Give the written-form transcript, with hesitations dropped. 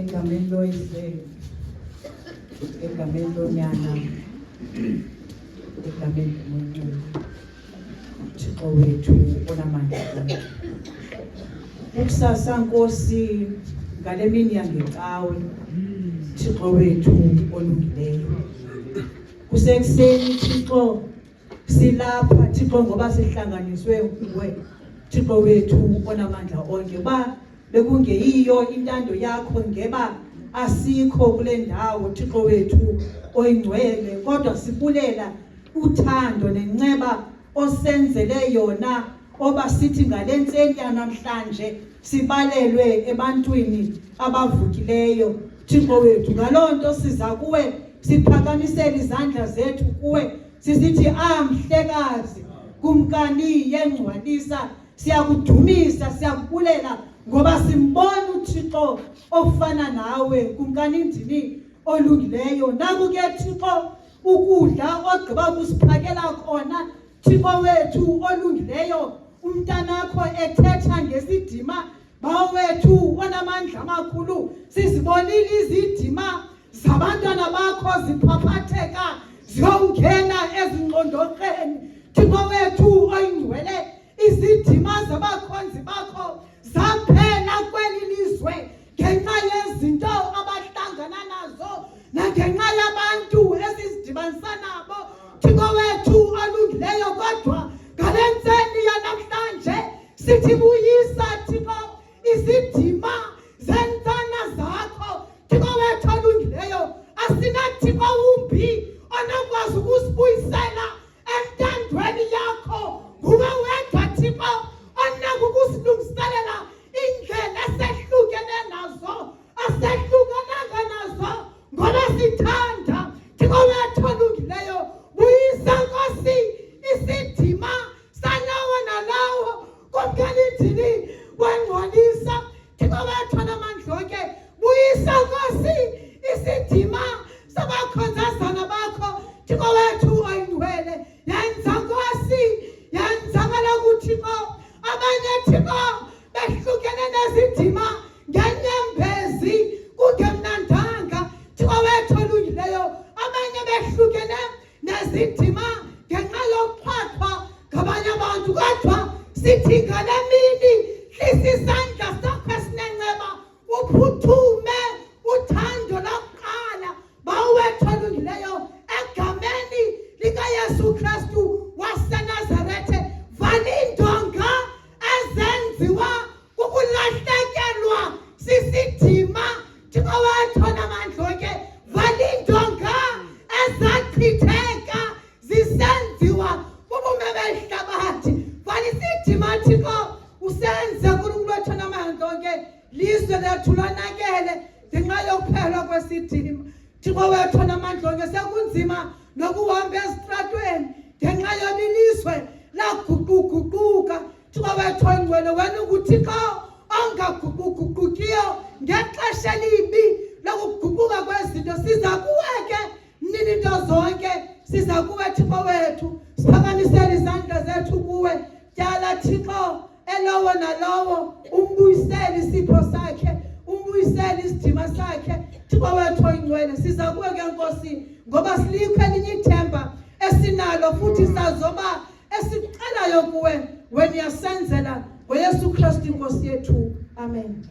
egameni loyise, egameni lonyana, egameni lomuntu Thixo wethu onamandla onke. Ukusasa Nkosi ngale mini yangecawe Thixo wethu olungileyo. Kusekuseni Thixo silapha Thixo ngoba sihlanganiswe kuwe Thixo wethu onamandla onke. Ba bekungeyiyo intando yakho ngeba asikho kule ndawo Thixo wethu oyingcwele, kodwa sibulela uthando nenceba osenzele yona oba sithi ngalentseni namhlanje sibalelwe ebantwini abavukileyo Thixo wethu. Ngalonto siza kuwe siphakamisela izandla zethu kuwe sisithi Mhlekazi kumkani yengcwalisa, siyakudumisa siyakubulela ngoba simbona uThixo ofana nawe kumkani ndini olungileyo. Nakuke Thixo ukudla ogqiba kusiphakela khona Thixo wethu olungileyo, umntanakho ethetha ngesidima bawethu onamandla amakhulu. Sizibonile izidima zabantwana bakho ziphaphatheka ziyongena ezingqondoqeni Thixo wethu oyingcwele. Izidima zabakhonzi bakho zaphela kweli lizwe ngenxa yezinto abahlangana nazo nangenxa yabantu esizidibanisa nabo Thixo wethu olungileyo. Kodwa ngalentseni yanamhlanje sithi buyisa Thixo izidima zensana zakho Thixo wethu olungileyo. Asinathixo wumbi onokwazi ukusibuyisela entandweni yakho. Nguwe wedwa Thixo onakukusilungiselela indlela esehlukene nazo asehlukananga nazo ngoba sithanda Thixo wethu olungileyo. Buyisa Nkosi isidima salawo nalawo kumkani ndini wengcwalisa Thixo wethu onamandla onke. Buyisa Nkosi isidima sabakhonzazana bakho Thixo wethu oyingcwele. Yenza Nkosi, yenza kaloku Thixo abanye Thixo behlukene nezidima ngenyembezi kungemnandanga Thixo wethu olungileyo. Abanye behlukene nezidima ngenxa yokuxhwathwa ngabanye abantu, kodwa sithi ngale mini hlisa isandla sakho esinenceba uphuthume uthando lokuqala bawethu olungileyo egameni likaYesu Kristu waseNazarethe. Vala indonga ezenziwa kukulahlekelwa sisidima Thixo wethu onamandla onke. Vala indonga ezachitheka zisenziwa bubume behlabathi. Vala isidima Thixo usenze kuNkulunkulu wethu onamandla onke. Lizwe lethu lonakele ngenxa yokuphelwa kwesidima Thixo wethu onamandla onke. Sekunzima nokuhamba ezitratweni ngenxa yolilizwe laguquguquka Thixo wethu oyingcwele. Wena unguThixo ongaguquguqukiyo ngexesha elibi lokuguquka kwezinto. Siza kuwe ke nini into zonke, siza kuwe Thixo wethu siphakamisela izandla zethu kuwe. Tyala Thixo elowo nalowo umbuyisele isipho sakhe, umbuyisele isidima sakhe Thixo wethu oyingcwele. Siza kuwe ke Nkosi ngoba silikho elinye ithemba esinalo futhi sazoba esicelayo kuwe wena uyasenzela ngoYesu Kristu Nkosi yethu. Amen.